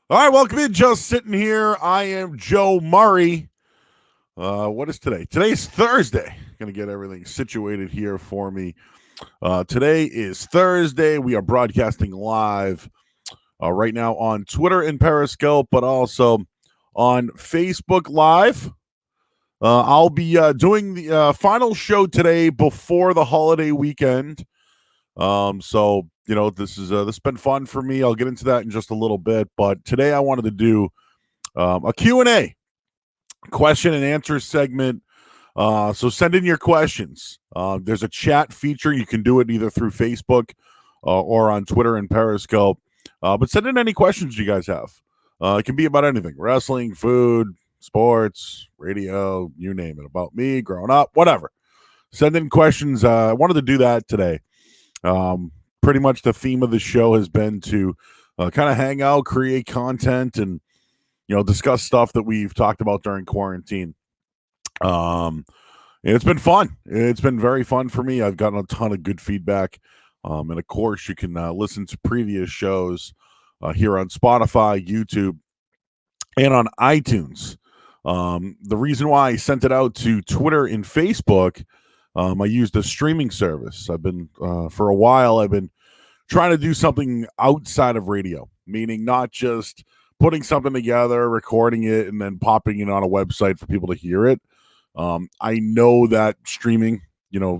All right, welcome in. Just sitting here. I am Joe Murray. What is today? Today's Thursday. Going to get everything situated here for me. Today is Thursday. We are broadcasting live right now on Twitter and Periscope, but also on Facebook Live. I'll be doing the final show today before the holiday weekend. So this has been fun for me. I'll get into that in just a little bit, but today I wanted to do a Q&A, question and answer segment. So send in your questions. There's a chat feature. You can do it either through Facebook or on Twitter and Periscope. But send in any questions you guys have. It can be about anything: wrestling, food, sports, radio, you name it. About me, growing up, whatever. Send in questions. I wanted to do that today. Pretty much the theme of the show has been to kind of hang out, create content, and discuss stuff that we've talked about during quarantine. And it's been fun. It's been very fun for me. I've gotten a ton of good feedback. And of course, you can listen to previous shows here on Spotify, YouTube, and on iTunes. The reason why I sent it out to Twitter and Facebook, I used a streaming service. I've been, for a while, I've been trying to do something outside of radio, meaning not just putting something together, recording it, and then popping it on a website for people to hear it. I know that streaming,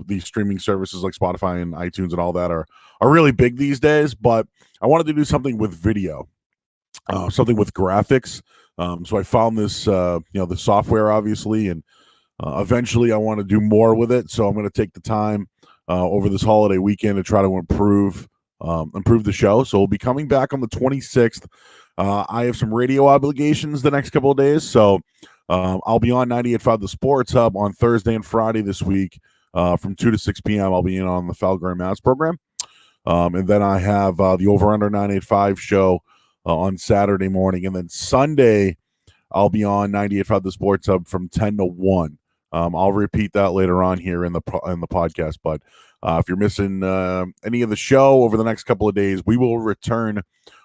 these streaming services like Spotify and iTunes and all that are really big these days, but I wanted to do something with video, something with graphics. So I found this, the software, obviously, and eventually I want to do more with it. So I'm going to take the time over this holiday weekend to try to improve the show. So we'll be coming back on the 26th. I have some radio obligations the next couple of days, so I'll be on 98.5 The Sports Hub on Thursday and Friday this week from 2 to 6 p.m. I'll be in on the Falgrim Mass program. And then I have the Over Under 985 show on Saturday morning. And then Sunday, I'll be on 98.5 The Sports Hub from 10 to 1. I'll repeat that later on here in the podcast. But if you're missing any of the show over the next couple of days, we will return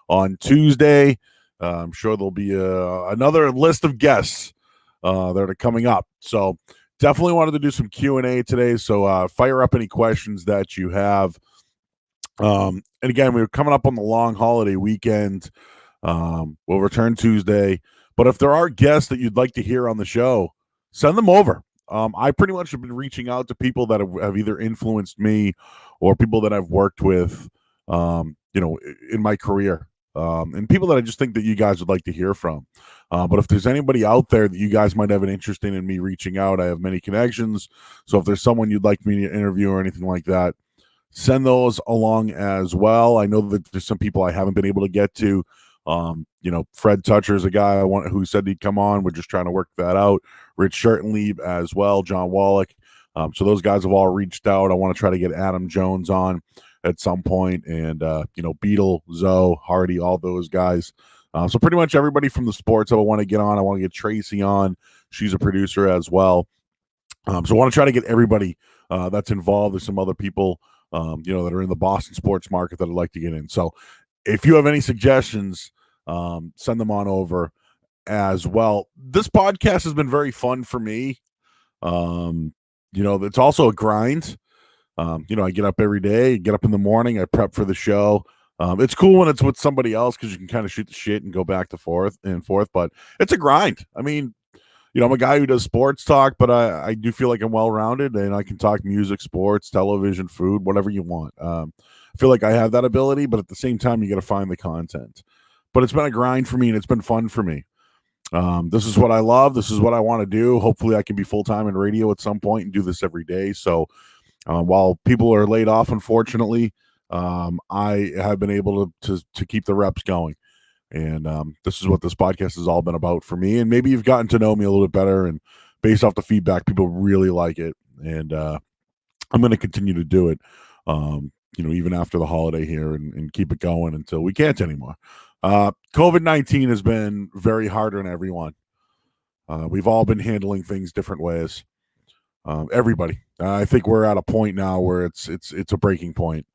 on Tuesday. I'm sure there'll be another list of guests that are coming up. So definitely wanted to do some Q&A today. So fire up any questions that you have. And again, we're coming up on the long holiday weekend. We'll return Tuesday. But if there are guests that you'd like to hear on the show, send them over. I pretty much have been reaching out to people that have either influenced me or people that I've worked with, in my career. And people that I just think that you guys would like to hear from. But if there's anybody out there that you guys might have an interest in me reaching out, I have many connections. So if there's someone you'd like me to interview or anything like that, send those along as well. I know that there's some people I haven't been able to get to. Fred Toucher is a guy who said he'd come on. We're just trying to work that out. Rich Shirtenlieb as well, John Wallach. So those guys have all reached out. I want to try to get Adam Jones on at some point, and Beetle, Zoe, Hardy, all those guys. So pretty much everybody from the sports I want to get on. I want to get Tracy on. She's a producer as well. So I want to try to get everybody that's involved. There's some other people, that are in the Boston sports market that I'd like to get in. So if you have any suggestions, send them on over as well. This podcast has been very fun for me. It's also a grind. I get up every day, get up in the morning, I prep for the show. It's cool when it's with somebody else because you can kind of shoot the shit and go back to forth, but it's a grind. I mean, I'm a guy who does sports talk, but I do feel like I'm well-rounded and I can talk music, sports, television, food, whatever you want. I feel like I have that ability, but at the same time, you got to find the content. But it's been a grind for me and it's been fun for me. This is what I love. This is what I want to do. Hopefully I can be full-time in radio at some point and do this every day. So while people are laid off, unfortunately, I have been able to keep the reps going. And this is what this podcast has all been about for me. And maybe you've gotten to know me a little bit better. And based off the feedback, people really like it. And I'm going to continue to do it, even after the holiday here and keep it going until we can't anymore. COVID-19 has been very hard on everyone. We've all been handling things different ways. Everybody. I think we're at a point now where it's a breaking point.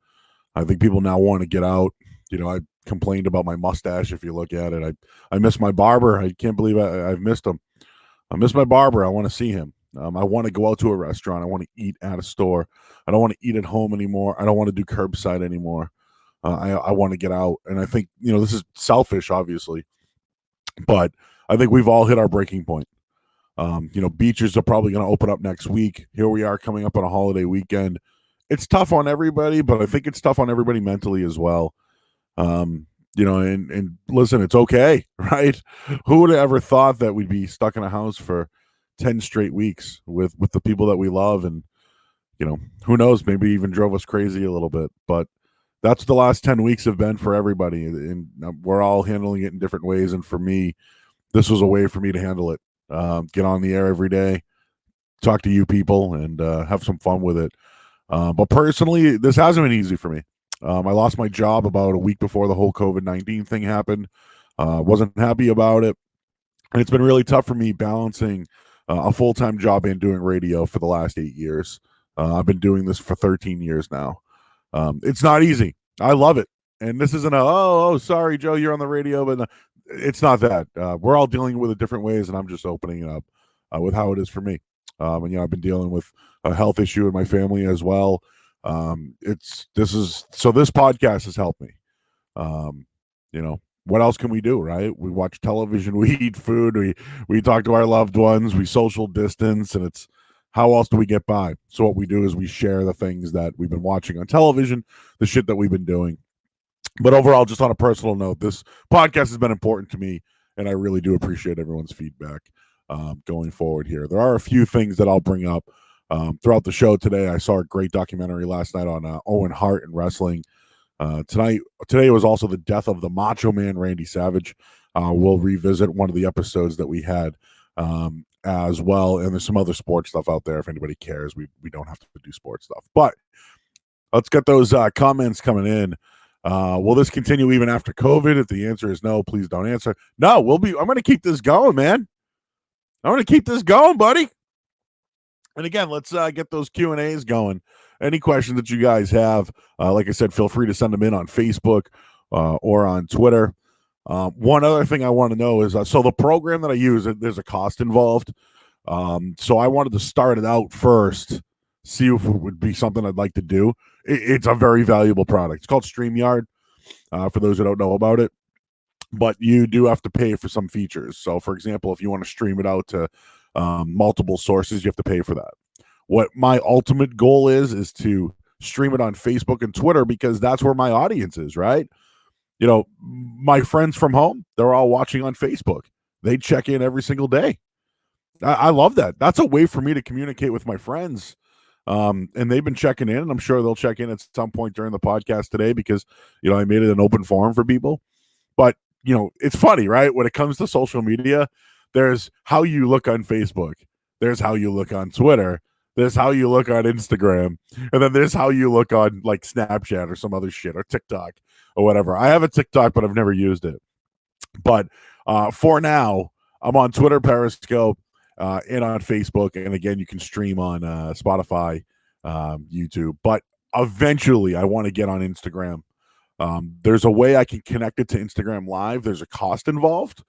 I think people now want to get out. I complained about my mustache. If you look at it, I miss my barber. I can't believe I've missed him. I miss my barber. I want to see him. I want to go out to a restaurant. I want to eat at a store. I don't want to eat at home anymore. I don't want to do curbside anymore. I want to get out. And I think, this is selfish, obviously, but I think we've all hit our breaking point. Beaches are probably going to open up next week. Here we are coming up on a holiday weekend. It's tough on everybody, but I think it's tough on everybody mentally as well. And listen, it's okay, right? Who would have ever thought that we'd be stuck in a house for 10 straight weeks with the people that we love? And, who knows, maybe even drove us crazy a little bit. But that's what the last 10 weeks have been for everybody. And we're all handling it in different ways. And for me, this was a way for me to handle it. Get on the air every day, talk to you people, and have some fun with it. But personally, this hasn't been easy for me. I lost my job about a week before the whole COVID-19 thing happened. Wasn't happy about it. And it's been really tough for me balancing a full-time job and doing radio for the last 8 years. I've been doing this for 13 years now. It's not easy. I love it. And this isn't sorry, Joe, you're on the radio, but it's not that. We're all dealing with it different ways, and I'm just opening it up with how it is for me. And I've been dealing with a health issue in my family as well. This podcast has helped me. What else can we do, right? We watch television, we eat food, we talk to our loved ones, we social distance, and it's how else do we get by? So what we do is we share the things that we've been watching on television, the shit that we've been doing. But overall, just on a personal note, this podcast has been important to me, and I really do appreciate everyone's feedback going forward here. There are a few things that I'll bring up throughout the show today. I saw a great documentary last night on Owen Hart and wrestling. Today was also the death of the Macho Man, Randy Savage. We'll revisit one of the episodes that we had as well, and there's some other sports stuff out there if anybody cares. We don't have to do sports stuff, but let's get those comments coming in. Will this continue even after COVID? If the answer is no, please don't answer. No, I'm going to keep this going, man. I'm going to keep this going, buddy. And again, let's get those Q&As going. Any questions that you guys have, like I said, feel free to send them in on Facebook or on Twitter. One other thing I want to know is, so the program that I use, there's a cost involved. So I wanted to start it out first, see if it would be something I'd like to do. It's a very valuable product. It's called StreamYard, for those who don't know about it. But you do have to pay for some features. So, for example, if you want to stream it out to multiple sources, you have to pay for that. What my ultimate goal is to stream it on Facebook and Twitter, because that's where my audience is, right? My friends from home, they're all watching on Facebook. They check in every single day. I love that. That's a way for me to communicate with my friends. And they've been checking in, and I'm sure they'll check in at some point during the podcast today because, I made it an open forum for people. But, it's funny, right? When it comes to social media, there's how you look on Facebook. There's how you look on Twitter. There's how you look on Instagram. And then there's how you look on like Snapchat or some other shit or TikTok or whatever. I have a TikTok, but I've never used it. But for now, I'm on Twitter, Periscope, and on Facebook. And again, you can stream on Spotify, YouTube. But eventually, I want to get on Instagram. There's a way I can connect it to Instagram Live. There's a cost involved.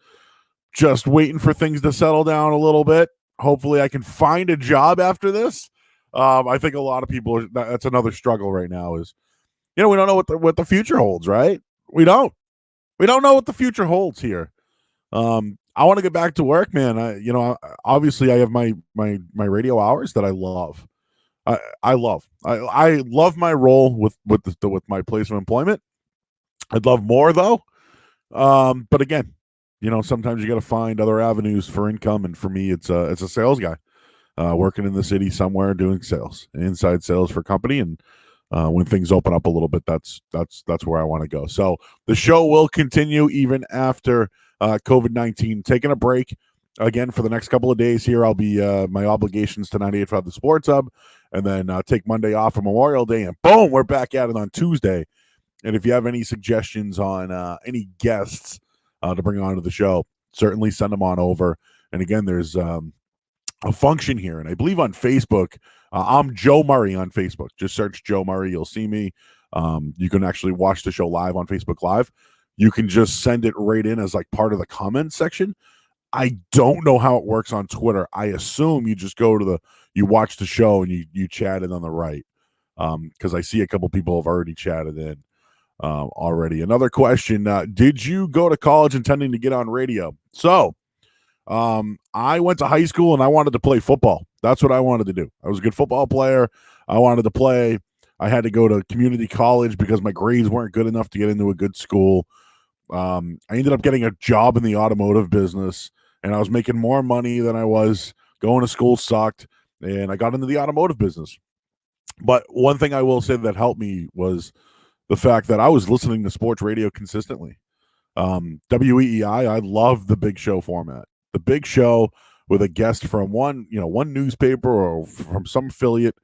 Just waiting for things to settle down a little bit. Hopefully, I can find a job after this. I think a lot of people, that's another struggle right now is, we don't know what the future holds, right? We don't know what the future holds here. I want to get back to work, man. Obviously I have my radio hours that I love. I love my role with my place of employment. I'd love more though. But again, sometimes you got to find other avenues for income. And for me, it's a sales guy, working in the city somewhere doing sales, inside sales for a company. And when things open up a little bit, that's where I want to go. So the show will continue even after COVID-19. Taking a break again for the next couple of days here. I'll be my obligations to 98.5 The Sports Hub, and then take Monday off for Memorial Day, and boom, we're back at it on Tuesday. And if you have any suggestions on any guests to bring onto the show, certainly send them on over. And again, there's a function here, and I believe on Facebook, I'm Joe Murray on Facebook. Just search Joe Murray, you'll see me. You can actually watch the show live on Facebook Live. You can just send it right in as like part of the comment section. I don't know how it works on Twitter. I assume you just go to you watch the show and you chat it on the right. Because I see a couple people have already chatted in already. Another question: did you go to college intending to get on radio? So, I went to high school and I wanted to play football. That's what I wanted to do. I was a good football player. I wanted to play. I had to go to community college because my grades weren't good enough to get into a good school. I ended up getting a job in the automotive business, and I was making more money than I was going to school. Sucked, and I got into the automotive business. But one thing I will say that helped me was the fact that I was listening to sports radio consistently. WEEI, I love the big show format. The big show with a guest from one newspaper or from some affiliate,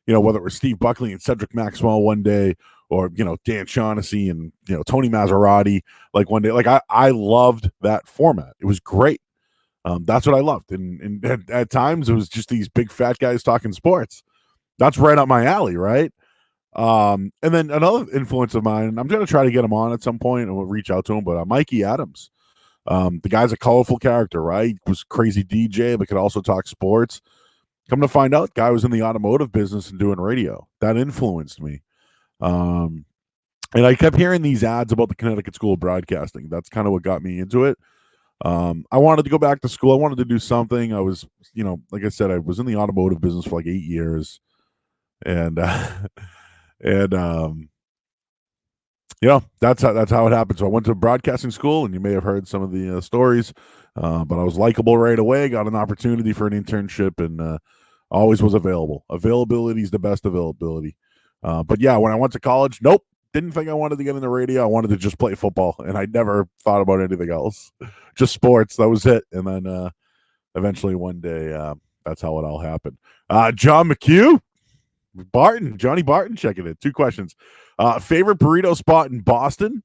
whether it was Steve Buckley and Cedric Maxwell one day, or, Dan Shaughnessy and, Tony Maserati, like one day. Like I loved that format. It was great. That's what I loved. And at times it was just these big fat guys talking sports. That's right up my alley, right? And then another influence of mine, I'm going to try to get him on at some point and we'll reach out to him, but Mikey Adams. The guy's a colorful character, right? Was crazy DJ, but could also talk sports. Come to find out, guy was in the automotive business and doing radio. That influenced me. And I kept hearing these ads about the Connecticut School of Broadcasting. That's kind of what got me into it. I wanted to go back to school. I wanted to do something. I was, like I said, I was in the automotive business for like 8 years. And that's how it happened. So I went to broadcasting school, and you may have heard some of the stories, but I was likable right away, got an opportunity for an internship, and always was available. Availability is the best availability. But yeah, when I went to college, nope, didn't think I wanted to get into radio. I wanted to just play football, and I never thought about anything else. Just sports, that was it. And then eventually one day, that's how it all happened. John McHugh? Johnny Barton checking in. 2 questions. Favorite burrito spot in Boston,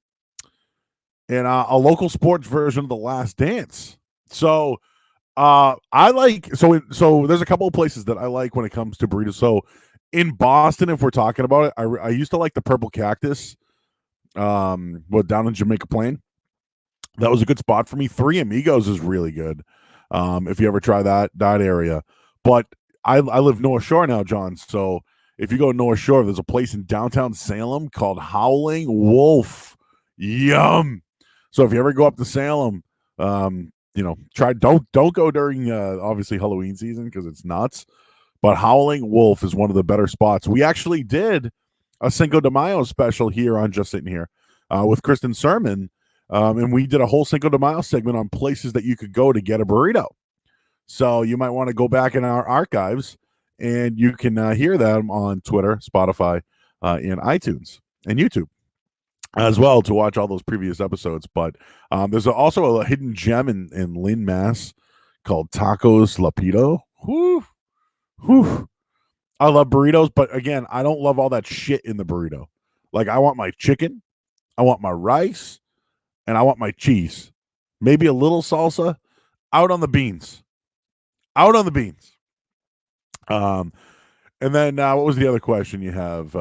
and a local sports version of The Last Dance. So I like so there's a couple of places that I like when it comes to burritos. So in Boston, if we're talking about it, I used to like the Purple Cactus, down in Jamaica Plain. That was a good spot for me. Three Amigos is really good. If you ever try that area. But I live North Shore now, John. So if you go North Shore, there's a place in downtown Salem called Howling Wolf. Yum. So if you ever go up to Salem, try don't go during obviously Halloween season because it's nuts. But Howling Wolf is one of the better spots. We actually did a Cinco de Mayo special here on Just Sitting Here with Kristen Sermon. And we did a whole Cinco de Mayo segment on places that you could go to get a burrito. So you might want to go back in our archives, and you can hear them on Twitter, Spotify, and iTunes, and YouTube as well to watch all those previous episodes. But there's also a hidden gem in Lynn, Mass called Tacos Lapido. Whew. I love burritos, but again, I don't love all that shit in the burrito. Like, I want my chicken, I want my rice, and I want my cheese. Maybe a little salsa out on the beans. And then what was the other question you have?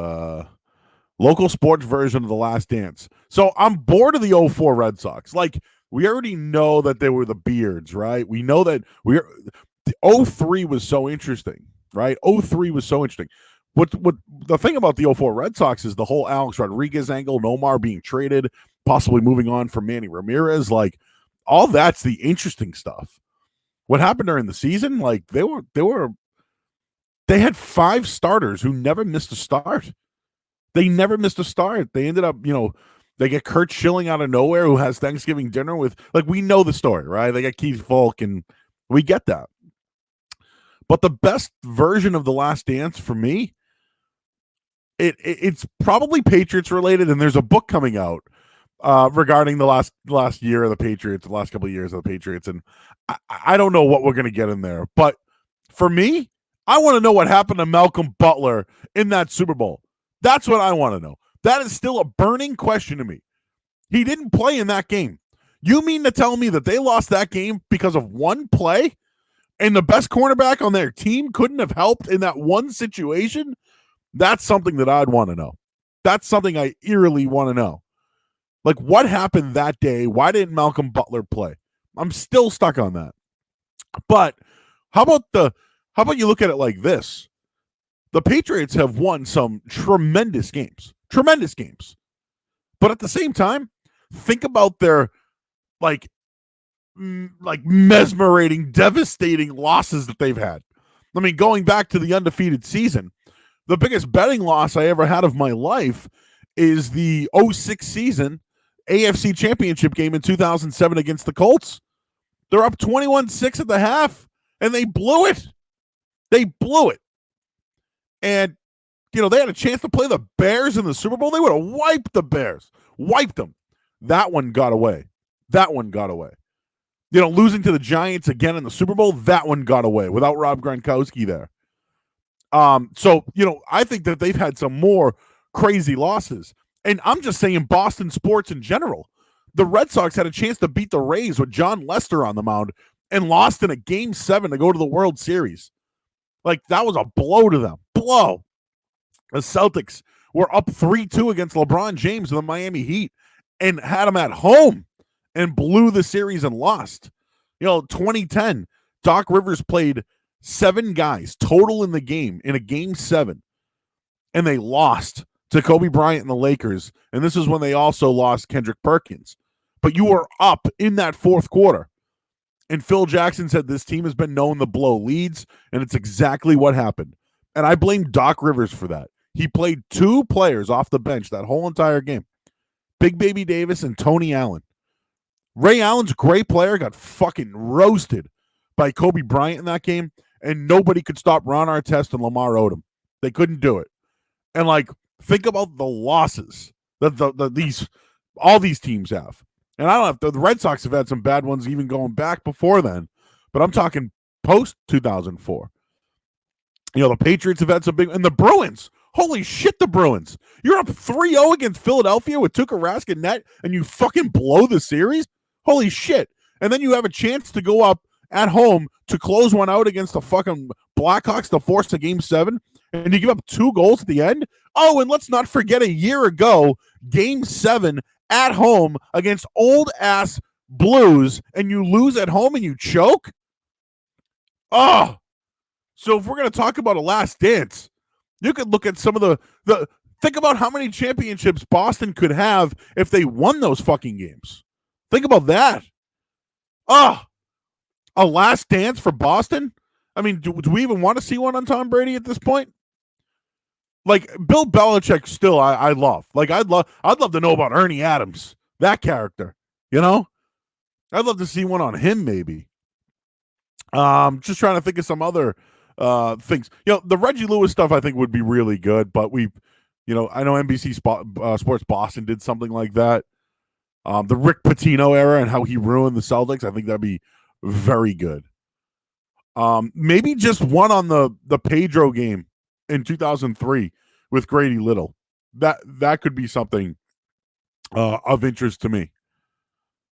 Local sports version of The Last Dance. So I'm bored of the 04 Red Sox. Like, we already know that they were the Beards, right? We know that the 03 was so interesting, right? 03 was so interesting. What the thing about the 04 Red Sox is the whole Alex Rodriguez angle, Nomar being traded, possibly moving on from Manny Ramirez. Like, all that's the interesting stuff. What happened during the season? Like, they had 5 starters who never missed a start. They never missed a start. They ended up, they get Kurt Schilling out of nowhere who has Thanksgiving dinner with, like, we know the story, right? They got Keith Falk, and we get that. But the best version of The Last Dance for me, it's probably Patriots related, and there's a book coming out regarding the last year of the Patriots, the last couple of years of the Patriots, and I don't know what we're going to get in there. But for me, I want to know what happened to Malcolm Butler in that Super Bowl. That's what I want to know. That is still a burning question to me. He didn't play in that game. You mean to tell me that they lost that game because of one play and the best cornerback on their team couldn't have helped in that one situation? That's something that I'd want to know. That's something I eerily want to know. Like, what happened that day? Why didn't Malcolm Butler play? I'm still stuck on that. But how about you look at it like this? The Patriots have won some tremendous games. Tremendous games. But at the same time, think about their like mesmerating, devastating losses that they've had. I mean, going back to the undefeated season, the biggest betting loss I ever had of my life is the 06 season AFC Championship game in 2007 against the Colts. They're up 21-6 at the half, and they blew it. They blew it. And, they had a chance to play the Bears in the Super Bowl. They would have wiped the Bears. Wiped them. That one got away. Losing to the Giants again in the Super Bowl, that one got away without Rob Gronkowski there. So, I think that they've had some more crazy losses. And I'm just saying Boston sports in general. The Red Sox had a chance to beat the Rays with John Lester on the mound and lost in a Game 7 to go to the World Series. Like, that was a blow to them. Blow. The Celtics were up 3-2 against LeBron James and the Miami Heat and had them at home and blew the series and lost. 2010, Doc Rivers played 7 guys total in the game in a Game 7, and they lost to Kobe Bryant and the Lakers. And this is when they also lost Kendrick Perkins. But you were up in that fourth quarter. And Phil Jackson said this team has been known to blow leads, and it's exactly what happened. And I blame Doc Rivers for that. He played 2 players off the bench that whole entire game. Big Baby Davis and Tony Allen. Ray Allen's a great player, got fucking roasted by Kobe Bryant in that game, and nobody could stop Ron Artest and Lamar Odom. They couldn't do it. And, think about the losses that all these teams have. And I don't have the Red Sox have had some bad ones even going back before then, but I'm talking post 2004. The Patriots have had some big, and the Bruins. Holy shit, the Bruins. You're up 3-0 against Philadelphia with Tuukka Rask net, and you fucking blow the series? Holy shit. And then you have a chance to go up at home to close one out against the fucking Blackhawks to force a Game 7, and you give up 2 goals at the end? Oh, and let's not forget a year ago, Game 7 at home against old-ass Blues, and you lose at home and you choke? Oh, so if we're going to talk about a last dance, you could look at some of the think about how many championships Boston could have if they won those fucking games. Think about that. Oh, a last dance for Boston? I mean, do we even want to see one on Tom Brady at this point? Like, Bill Belichick still I love. Like, I'd love to know about Ernie Adams, that character, I'd love to see one on him maybe. Just trying to think of some other things. The Reggie Lewis stuff I think would be really good, but I know NBC Sports Boston did something like that. The Rick Pitino era and how he ruined the Celtics, I think that'd be very good. Maybe just one on the Pedro game in 2003 with Grady Little. That could be something of interest to me.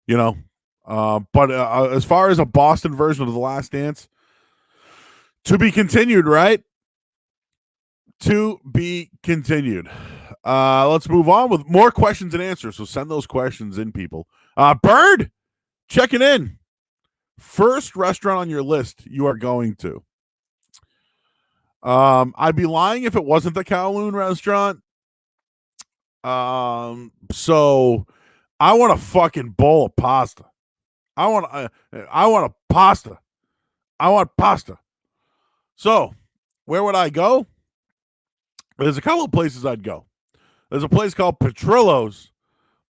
But as far as a Boston version of The Last Dance, to be continued, right? To be continued. Let's move on with more questions and answers. So send those questions in, people. Bird, checking in. First restaurant on your list you are going to. I'd be lying if it wasn't the Kowloon restaurant. So I want a fucking bowl of pasta. I want a pasta. I want pasta. So, where would I go? There's a couple of places I'd go. There's a place called Petrillo's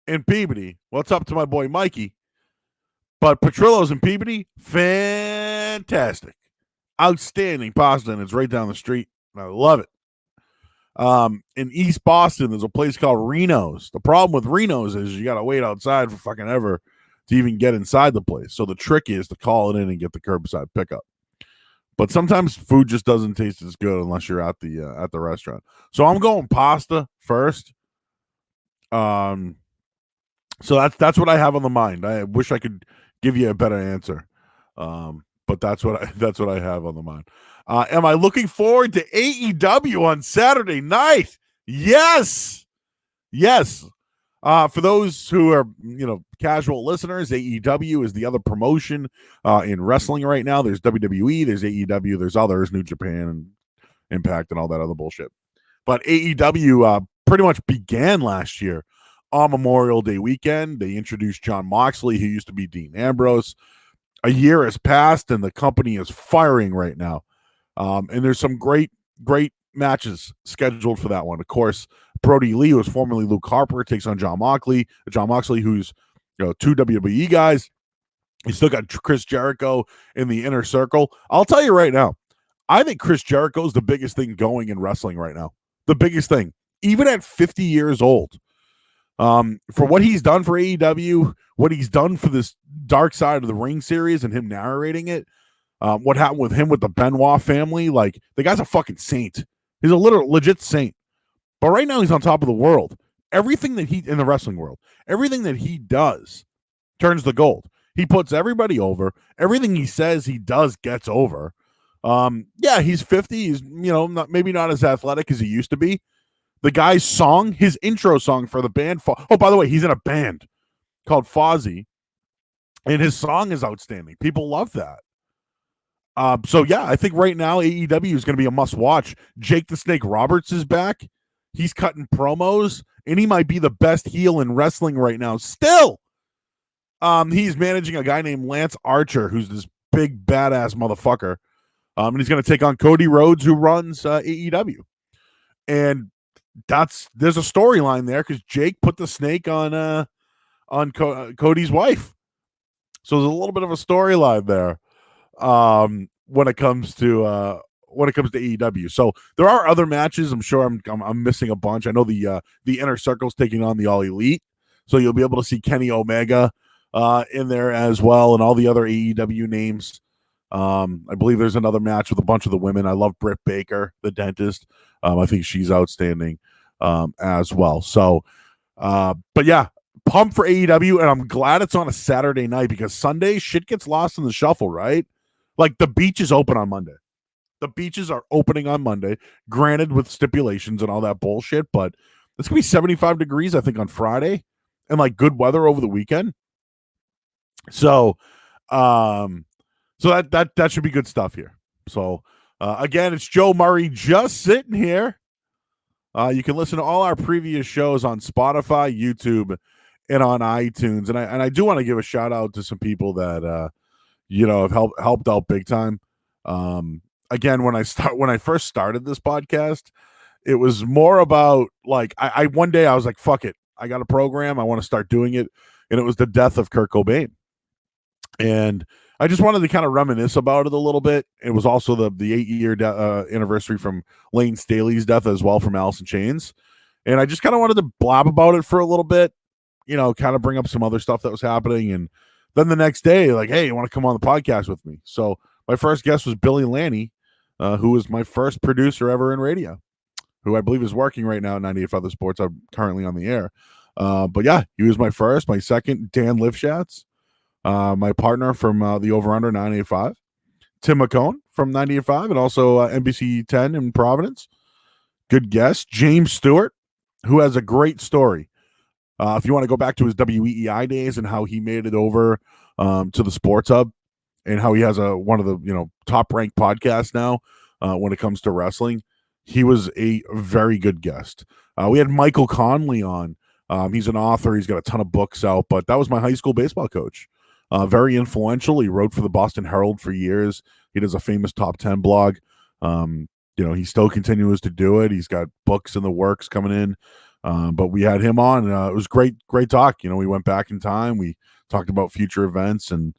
in Peabody. Well, it's up to my boy Mikey. But Petrillo's in Peabody, fantastic. Outstanding pasta, and it's right down the street. I love it. In East Boston, there's a place called Reno's. The problem with Reno's is you got to wait outside for fucking ever to even get inside the place. So the trick is to call it in and get the curbside pickup. But sometimes food just doesn't taste as good unless you're at the restaurant. So I'm going pasta first. So that's what I have on the mind. I wish I could give you a better answer. But that's what I have on the mind. Am I looking forward to AEW on Saturday night? Yes. Yes. For those who are, casual listeners, AEW is the other promotion in wrestling right now. There's WWE, there's AEW, there's others, New Japan and Impact and all that other bullshit. But AEW pretty much began last year on Memorial Day weekend. They introduced Jon Moxley, who used to be Dean Ambrose. A year has passed, and the company is firing right now. And there's some great matches scheduled for that one. Of course, Brody Lee, who was formerly Luke Harper, takes on Jon Moxley. Jon Moxley, who's two WWE guys. He's still got Chris Jericho in the inner circle. I'll tell you right now, I think Chris Jericho is the biggest thing going in wrestling right now. The biggest thing, even at 50 years old. For what he's done for AEW, what he's done for this Dark Side of the Ring series and him narrating it, what happened with him with the Benoit family, like the guy's a fucking saint. He's a legit saint. But right now he's on top of the world. Everything that in the wrestling world, everything that he does turns to gold. He puts everybody over. Everything he says he does gets over. Yeah, he's 50. He's, maybe not as athletic as he used to be. The guy's song, his intro song for the band. Oh, by the way, he's in a band called Fozzy, and his song is outstanding. People love that. So yeah, I think right now AEW is going to be a must-watch. Jake the Snake Roberts is back. He's cutting promos, and he might be the best heel in wrestling right now. Still, he's managing a guy named Lance Archer, who's this big badass motherfucker. And he's going to take on Cody Rhodes, who runs AEW. And there's a storyline there because Jake put the snake on Cody's wife. So there's a little bit of a storyline there when it comes to AEW. So there are other matches. I'm sure I'm missing a bunch. I know the Inner Circle's taking on the All Elite, so you'll be able to see Kenny Omega in there as well, and all the other AEW names. I believe there's another match with a bunch of the women. I love Britt Baker, the dentist. I think she's outstanding as well. So, but yeah, pumped for AEW, and I'm glad it's on a Saturday night because Sunday shit gets lost in the shuffle, right? Like the beach is open on Monday. The beaches are opening on Monday, granted with stipulations and all that bullshit, but it's going to be 75 degrees, I think, on Friday and like good weather over the weekend. So, so that should be good stuff here. So, again, it's Joe Murray just sitting here. You can listen to all our previous shows on Spotify, YouTube, and on iTunes. And I do want to give a shout out to some people that have helped out big time. Again, when I first started this podcast, it was more about like I one day I was like, fuck it, I got a program, I want to start doing it, and it was the death of Kurt Cobain. And I just wanted to kind of reminisce about it a little bit. It was also the 8-year anniversary from Lane Staley's death as well, from Alice in Chains. And I just kind of wanted to blab about it for a little bit, kind of bring up some other stuff that was happening. And then the next day, like, hey, you want to come on the podcast with me? So my first guest was Billy Lanny, who was my first producer ever in radio, who I believe is working right now at 98 Other Sports. I'm currently on the air. But yeah, he was my first. My second, Dan Lifshatz. My partner from the Over Under 985, Tim McCone from 985, and also NBC 10 in Providence. Good guest. James Stewart, who has a great story. If you want to go back to his WEEI days and how he made it over to the Sports Hub, and how he has one of the top ranked podcasts now when it comes to wrestling, he was a very good guest. We had Michael Conley on. He's an author. He's got a ton of books out, but that was my high school baseball coach. Very influential. He wrote for the Boston Herald for years. He does a famous top 10 blog. He still continues to do it. He's got books in the works coming in. But we had him on. It was great talk. We went back in time. We talked about future events, and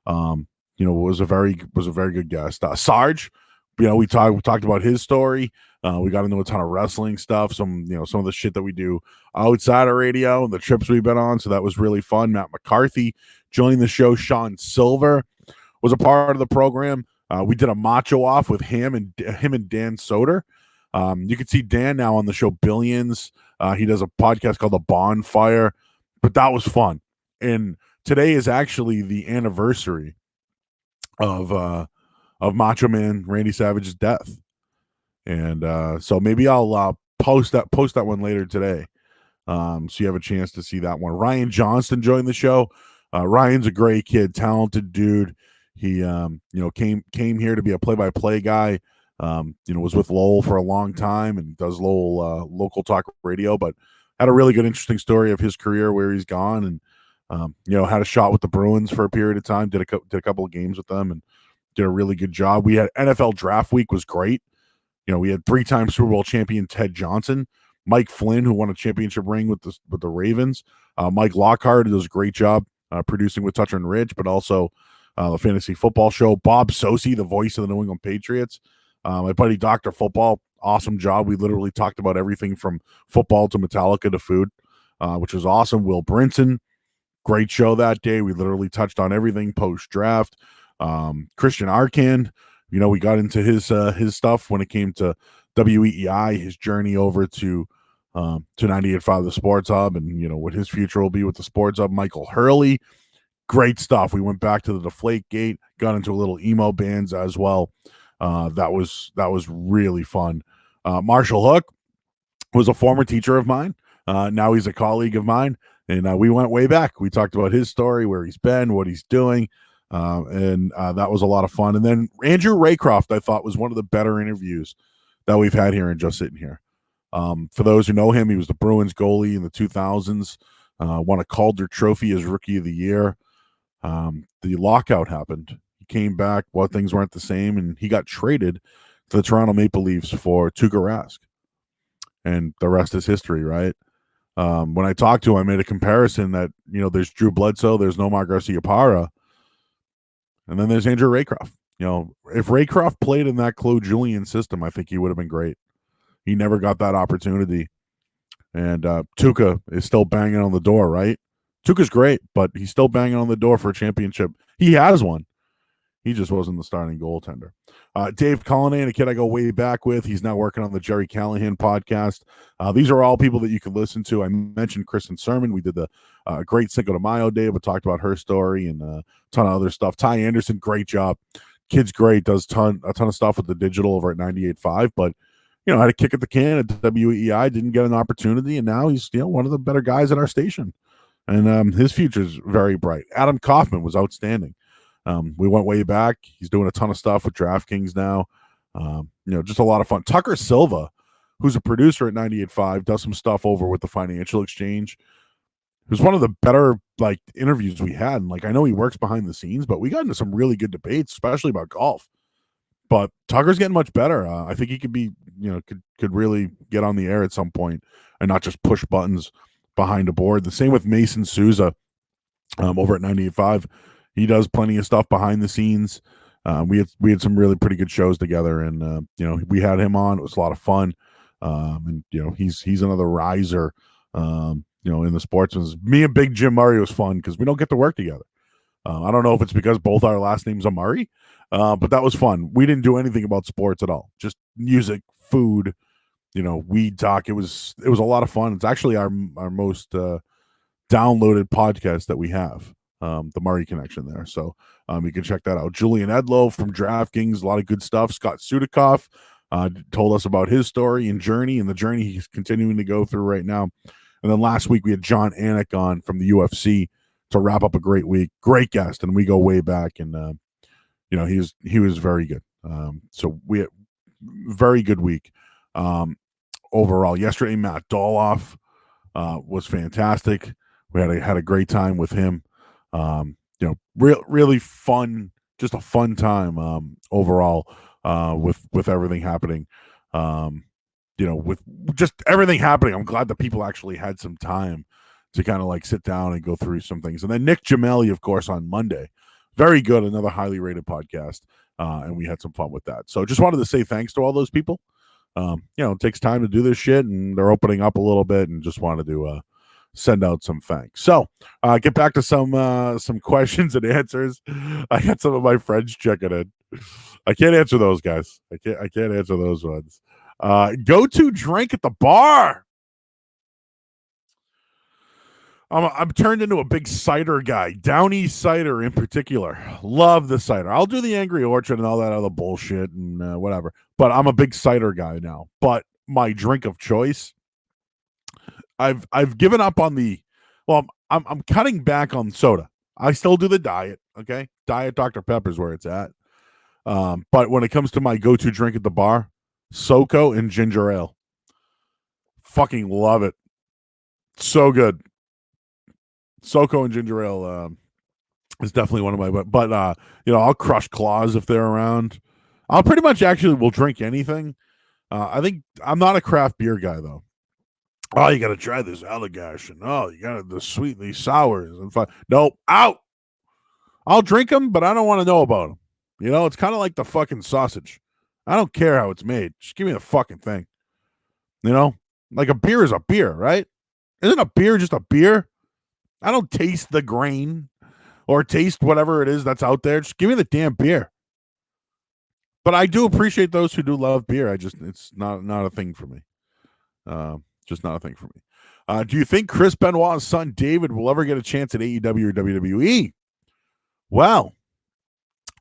was a very good guest. Sarge, we talked about his story. We got into a ton of wrestling stuff, some of the shit that we do outside of radio and the trips we've been on. So that was really fun. Matt McCarthy joined the show. Sean Silver was a part of the program. We did a macho off with him and Dan Soder. You can see Dan now on the show Billions. He does a podcast called The Bonfire, but that was fun. And today is actually the anniversary of Macho Man Randy Savage's death. And so maybe I'll post that one later today. So you have a chance to see that one. Ryan Johnston joined the show. Ryan's a great kid, talented dude. He came here to be a play-by-play guy. Was with Lowell for a long time and does Lowell local talk radio, but had a really good, interesting story of his career where he's gone, and had a shot with the Bruins for a period of time. Did a couple of games with them and did a really good job. We had NFL Draft Week was great. We had 3-time Super Bowl champion Ted Johnson, Mike Flynn, who won a championship ring with the Ravens, Mike Lockhart, who does a great job producing with Toucher and Rich, but also the fantasy football show. Bob Sosi, the voice of the New England Patriots. My buddy Dr. Football, awesome job. We literally talked about everything from football to Metallica to food, which was awesome. Will Brinson, great show that day. We literally touched on everything post-draft. Christian Arcand, we got into his stuff when it came to WEEI, his journey over to 98.5 the Sports Hub, and what his future will be with the Sports Hub. Michael Hurley, great stuff. We went back to the Deflate Gate, got into a little emo bands as well. That was really fun. Marshall Hook was a former teacher of mine. Now he's a colleague of mine, and we went way back. We talked about his story, where he's been, what he's doing, and that was a lot of fun. And then Andrew Raycroft, I thought, was one of the better interviews that we've had here in Just Sitting Here. For those who know him, he was the Bruins goalie in the 2000s, won a Calder Trophy as Rookie of the Year. The lockout happened. He came back while things weren't the same, and he got traded to the Toronto Maple Leafs for Tuukka Rask. And the rest is history, right? When I talked to him, I made a comparison that, there's Drew Bledsoe, there's Nomar Garciaparra, and then there's Andrew Raycroft. If Raycroft played in that Claude Julien system, I think he would have been great. He never got that opportunity. And Tuukka is still banging on the door, right? Tuukka's great, but he's still banging on the door for a championship. He has one. He just wasn't the starting goaltender. Dave Cullinane, a kid I go way back with. He's now working on the Jerry Callahan podcast. These are all people that you can listen to. I mentioned Kristen Sermon. We did the great Cinco de Mayo day, but talked about her story and a ton of other stuff. Ty Anderson, great job. Kid's great, does a ton of stuff with the digital over at 98.5, but had a kick at the can at WEI, didn't get an opportunity, and now he's one of the better guys at our station. And his future's very bright. Adam Kaufman was outstanding. We went way back. He's doing a ton of stuff with DraftKings now. Just a lot of fun. Tucker Silva, who's a producer at 98.5, does some stuff over with the Financial Exchange. It was one of the better interviews we had. And I know he works behind the scenes, but we got into some really good debates, especially about golf. But Tucker's getting much better. I think he could be, could really get on the air at some point and not just push buttons behind a board. The same with Mason Souza over at 98.5. He does plenty of stuff behind the scenes. We had some really pretty good shows together, and we had him on. It was a lot of fun. And he's another riser. In the sportsman's. Me and Big Jim Murray was fun because we don't get to work together. I don't know if it's because both our last names are Murray, but that was fun. We didn't do anything about sports at all. Just music, food, weed talk. It was a lot of fun. It's actually our most downloaded podcast that we have. The Murray Connection there. So you can check that out. Julian Edlow from DraftKings, a lot of good stuff. Scott Sudikoff told us about his story and journey and the journey he's continuing to go through right now. And then last week we had John Anik on from the UFC to wrap up a great week. Great guest, and we go way back, and he was very good. So we had very good week overall. Yesterday, Matt Doloff was fantastic. We had a great time with him. Really fun, just a fun time overall with everything happening. With just everything happening, I'm glad that people actually had some time to kind of sit down and go through some things. And then Nick Gemelli, of course, on Monday. Very good, another highly rated podcast. And we had some fun with that. So just wanted to say thanks to all those people. It takes time to do this shit, and they're opening up a little bit, and just wanted to send out some thanks. So get back to some questions and answers. I got some of my friends checking in. I can't answer those, guys. I can't answer those ones. Go to drink at the bar. I'm turned into a big cider guy. Downey cider in particular. Love the cider. I'll do the Angry Orchard and all that other bullshit and whatever. But I'm a big cider guy now. But my drink of choice, I've given up on the. Well, I'm cutting back on soda. I still do the diet. Okay, diet Dr Pepper is where it's at. But when it comes to my go-to drink at the bar, SoCo and ginger ale. Fucking love it. So good. SoCo and ginger ale is definitely one of my. But I'll crush Claws if they're around. I'll pretty much actually will drink anything. I think I'm not a craft beer guy though. Oh, you got to try this Allagash, and you got the sweet, these sours, and fun. Nope, out. I'll drink them, but I don't want to know about them. It's kind of like the fucking sausage. I don't care how it's made. Just give me the fucking thing. Like a beer is a beer, right? Isn't a beer just a beer? I don't taste the grain or taste whatever it is that's out there. Just give me the damn beer. But I do appreciate those who do love beer. It's not a thing for me. Just not a thing for me. Do you think Chris Benoit's son David will ever get a chance at AEW or WWE? Well,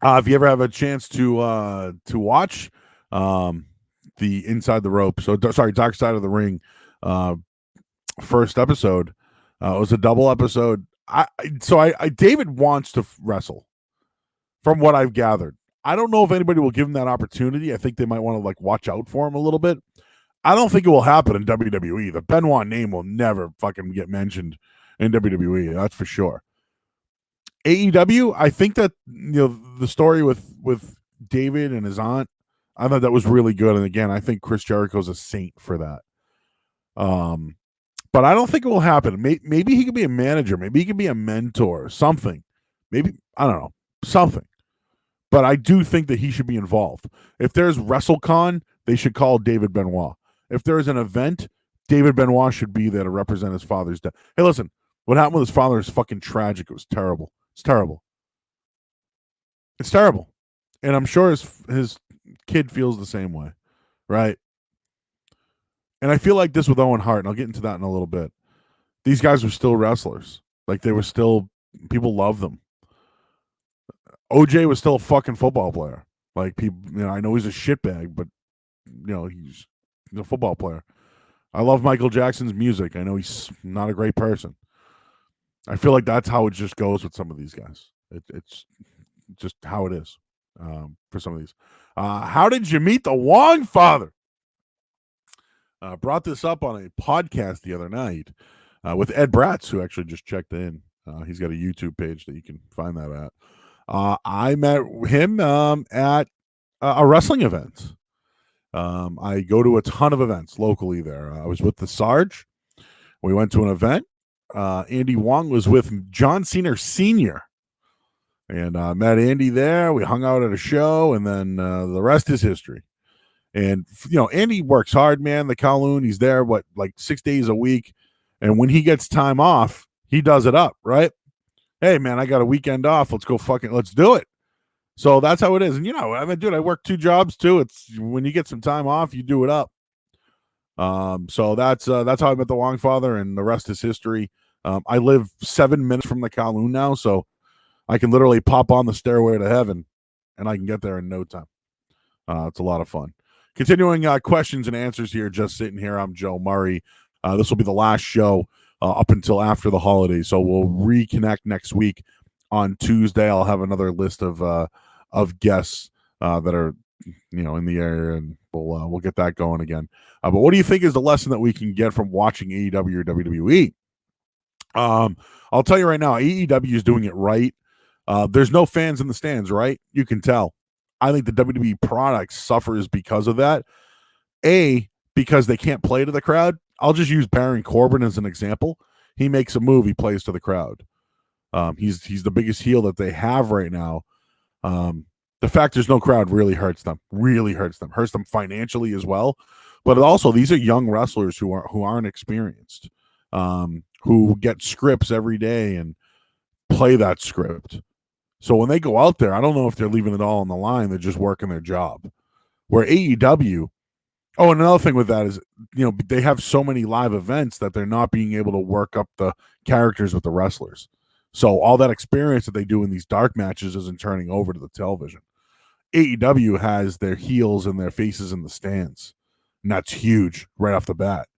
if you ever have a chance to watch the Inside the Rope, Dark Side of the Ring first episode, it was a double episode. David wants to wrestle, from what I've gathered. I don't know if anybody will give him that opportunity. I think they might want to watch out for him a little bit. I don't think it will happen in WWE. The Benoit name will never fucking get mentioned in WWE. That's for sure. AEW, I think that the story with David and his aunt, I thought that was really good. And again, I think Chris Jericho's a saint for that. But I don't think it will happen. Maybe he could be a manager. Maybe he could be a mentor. Something. Maybe, I don't know, something. But I do think that he should be involved. If there's WrestleCon, they should call David Benoit. If there's an event, David Benoit should be there to represent his father's death. Hey, listen, what happened with his father is fucking tragic. It was terrible. It's terrible. It's terrible. And I'm sure his kid feels the same way, right? And I feel like this with Owen Hart, and I'll get into that in a little bit. These guys were still wrestlers. They were still, people loved them. OJ was still a fucking football player. People, I know he's a shitbag, but he's a football player. I love Michael Jackson's music. I know he's not a great person. I feel like that's how it just goes with some of these guys. It's just how it is for some of these. How did you meet the Wong Father? Brought this up on a podcast the other night with Ed Bratz, who actually just checked in. He's got a YouTube page that you can find that at. I met him at a wrestling event. I go to a ton of events locally there. I was with the Sarge. We went to an event. Andy Wong was with John Cena Sr. And met Andy there. We hung out at a show, and then the rest is history. And, Andy works hard, man. The Kowloon, he's there, 6 days a week. And when he gets time off, he does it up, right? Hey, man, I got a weekend off. Let's do it. So that's how it is. And, dude, I work 2 jobs too. It's when you get some time off, you do it up. So that's how I met the Wong Father, and the rest is history. I live 7 minutes from the Kowloon now, so I can literally pop on the stairway to heaven, and I can get there in no time. It's a lot of fun. Continuing questions and answers here, just sitting here. I'm Joe Murray. This will be the last show up until after the holidays, so we'll reconnect next week on Tuesday. I'll have another list of guests that are in the area, and we'll get that going again. But what do you think is the lesson that we can get from watching AEW or WWE? I'll tell you right now, AEW is doing it right. There's no fans in the stands, right? You can tell. I think the WWE product suffers because of that. Because they can't play to the crowd. I'll just use Baron Corbin as an example. He makes a move, he plays to the crowd. He's the biggest heel that they have right now. The fact there's no crowd really hurts them. Hurts them financially as well. But also, these are young wrestlers who aren't experienced, who get scripts every day and play that script. So when they go out there, I don't know if they're leaving it all on the line. They're just working their job. Where AEW, and another thing with that is, they have so many live events that they're not being able to work up the characters with the wrestlers. So all that experience that they do in these dark matches isn't turning over to the television. AEW has their heels and their faces in the stands, and that's huge right off the bat.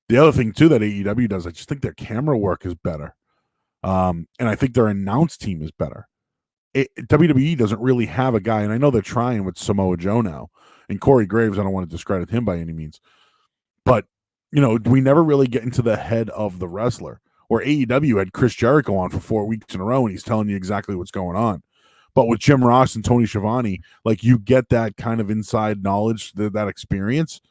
The other thing too that AEW does, I just think their camera work is better, and I think their announce team is better. WWE doesn't really have a guy, and I know they're trying with Samoa Joe now and Corey Graves. I don't want to discredit him by any means, but we never really get into the head of the wrestler. Where AEW had Chris Jericho on for 4 weeks in a row, and he's telling you exactly what's going on. But with Jim Ross and Tony Schiavone, like, you get that kind of inside knowledge, that experience.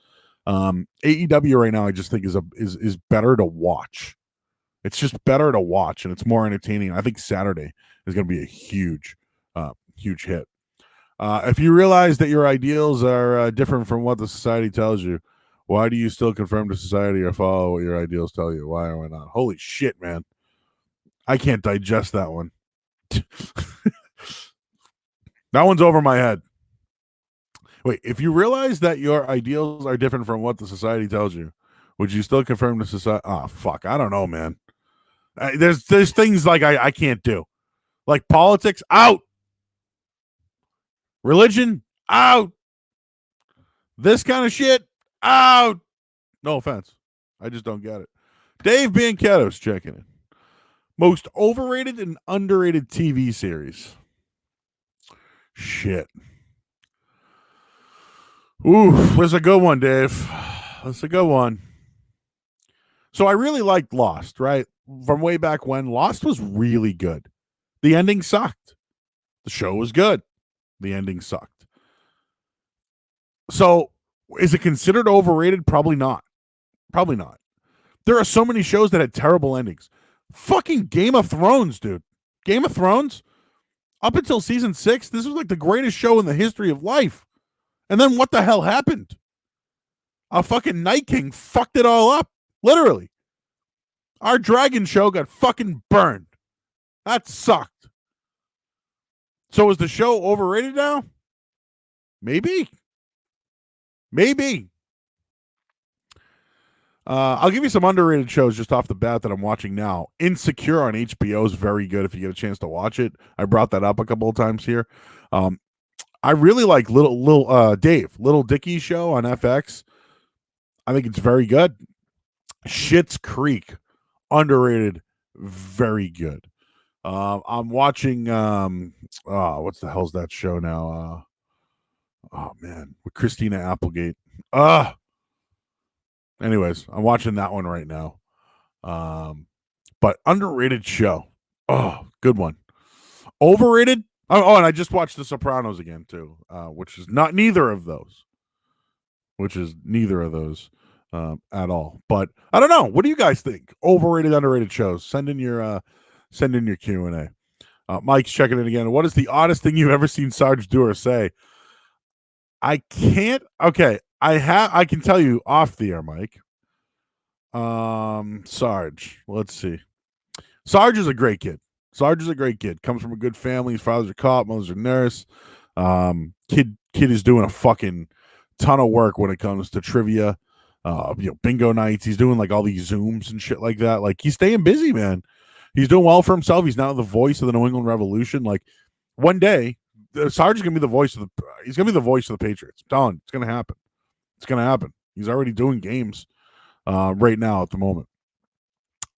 AEW right now, I just think is better to watch. It's just better to watch, and it's more entertaining. I think Saturday is going to be a huge hit. If you realize that your ideals are different from what the society tells you, why do you still conform to society or follow what your ideals tell you? Why or why not? Holy shit, man. I can't digest that one. That one's over my head. Wait, if you realize that your ideals are different from what the society tells you, would you still conform to society? Oh, fuck. I don't know, man. There's things like I can't do. Like politics, out. Religion, out. This kind of shit, out. No offense. I just don't get it. Dave Bianchetto's checking in. Most overrated and underrated TV series. Shit. Ooh, that's a good one, Dave. That's a good one. So I really liked Lost, right? From way back when. Lost was really good. The ending sucked. The show was good. The ending sucked. So is it considered overrated? Probably not. Probably not. There are so many shows that had terrible endings. Fucking Game of Thrones, dude. Game of Thrones, up until season 6, this was like the greatest show in the history of life. And then what the hell happened? A fucking Night King fucked it all up. Literally. Our dragon show got fucking burned. That sucked. So is the show overrated now? Maybe. Maybe. I'll give you some underrated shows just off the bat that I'm watching now. Insecure on HBO is very good if you get a chance to watch it. I brought that up a couple of times here. I really like Little Dickie's show on FX. I think it's very good. Schitt's Creek, underrated, very good. I'm watching what's the hell's that show now? Oh man, with Christina Applegate. Anyways, I'm watching that one right now. But underrated show. Oh, good one. Overrated. Oh, and I just watched The Sopranos again too, which is neither of those. At all. But I don't know. What do you guys think? Overrated, underrated shows. Send in your Q&A. Mike's checking in again. What is the oddest thing you've ever seen Sarge do or say? I can't. Okay, I can tell you off the air, Mike. Sarge. Let's see. Sarge is a great kid. Comes from a good family. His father's a cop, mother's a nurse. Kid is doing a fucking ton of work when it comes to trivia. Bingo nights. He's doing like all these Zooms and shit like that. Like, he's staying busy, man. He's doing well for himself. He's now the voice of the New England Revolution. Like, one day, Sarge is gonna be the voice of the Patriots. I'm telling you, it's gonna happen. It's gonna happen. He's already doing games right now at the moment.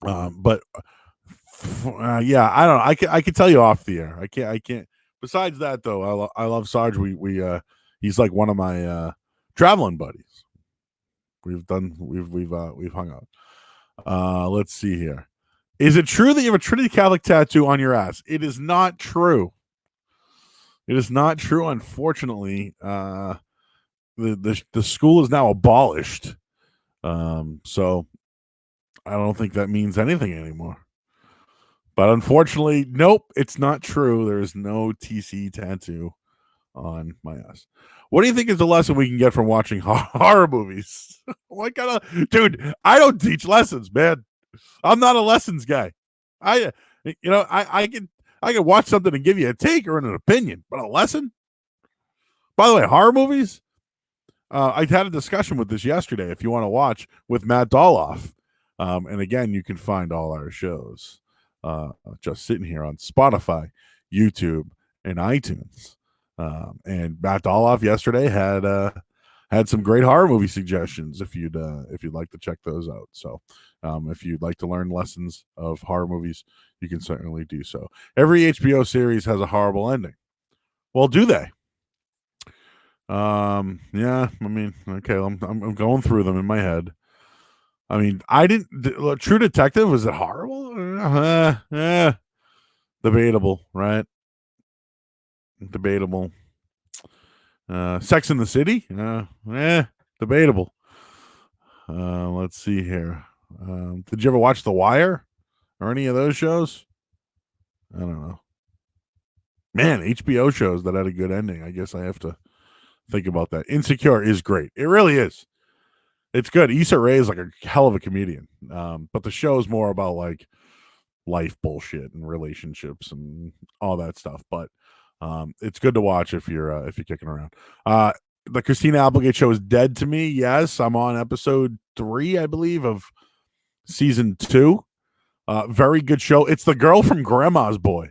But yeah, I don't know. I can tell you off the air. I can't. Besides that, though, I love Sarge. He's like one of my traveling buddies. We've hung out. Let's see here. Is it true that you have a Trinity Catholic tattoo on your ass? It is not true. It is not true, unfortunately. The school is now abolished. So I don't think that means anything anymore. But unfortunately, nope, it's not true. There is no TC tattoo on my ass. What do you think is the lesson we can get from watching horror movies? Dude, I don't teach lessons, man. I'm not a lessons guy. I can watch something and give you a take or an opinion, but a lesson? By the way, horror movies? I had a discussion with this yesterday, if you want to watch, with Matt Doloff. And again, you can find all our shows just sitting here on Spotify, YouTube, and iTunes. And Matt Doloff yesterday had had some great horror movie suggestions if you'd like to check those out. So if you'd like to learn lessons of horror movies, you can certainly do so. Every HBO series has a horrible ending. Well, do they? Yeah, I mean, okay, I'm going through them in my head. I mean, I didn't. True Detective, was it horrible? Debatable, right? Debatable. Sex in the City, debatable. Let's see here. Did you ever watch The Wire or any of those shows? I don't know. Man, HBO shows that had a good ending. I guess I have to think about that. Insecure is great. It really is. It's good. Issa Rae is like a hell of a comedian. But the show is more about like life bullshit and relationships and all that stuff. But it's good to watch if you're kicking around. The Christina Applegate show is dead to me. Yes, I'm on episode 3, I believe, of season 2. Very good show. It's the girl from Grandma's Boy.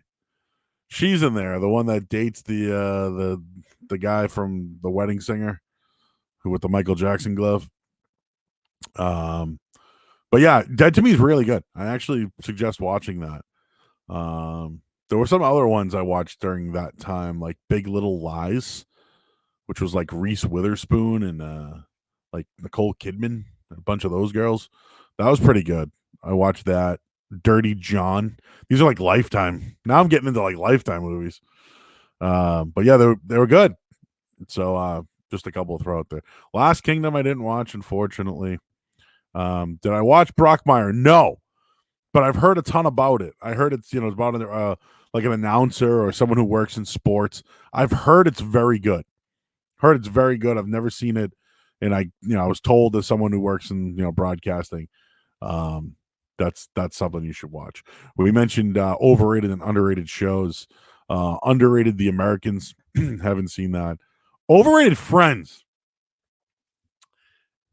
She's in there, the one that dates the guy from The Wedding Singer, who with the Michael Jackson glove. But yeah, Dead to Me is really good. I actually suggest watching that. There were some other ones I watched during that time, like Big Little Lies, which was like Reese Witherspoon and like Nicole Kidman, a bunch of those girls. That was pretty good. I watched that. Dirty John. These are like Lifetime. Now I'm getting into like Lifetime movies. But yeah, they were good. So just a couple to throw out there. Last Kingdom I didn't watch, unfortunately. Did I watch Brockmire? No, but I've heard a ton about it. I heard it's it's about like an announcer or someone who works in sports. I've heard it's very good. Heard it's very good. I've never seen it, and I was told as someone who works in broadcasting, that's something you should watch. We mentioned overrated and underrated shows. Underrated The Americans. Haven't seen that. Overrated Friends.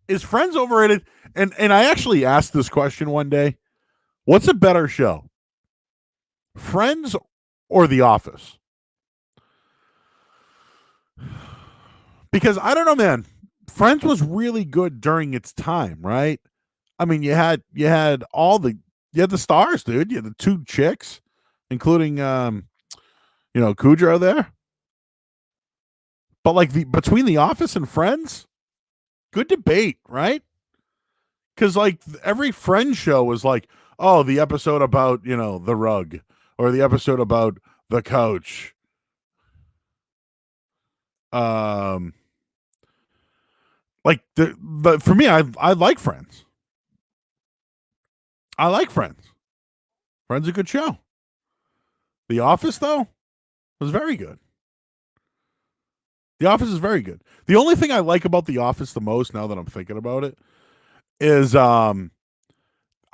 Is Friends overrated? And I actually asked this question one day. What's a better show? Friends or The Office? Because I don't know, man. Friends was really good during its time, right? I mean, you had the stars, dude. You had the 2 chicks, including Kudrow there. But like between The Office and Friends, good debate, right? Because like every Friends show was like, oh, the episode about the rug, or the episode about the couch. Like for me, I like Friends. I like Friends. Friends is a good show. The Office, though, was very good. The Office is very good. The only thing I like about The Office the most, now that I'm thinking about it, is I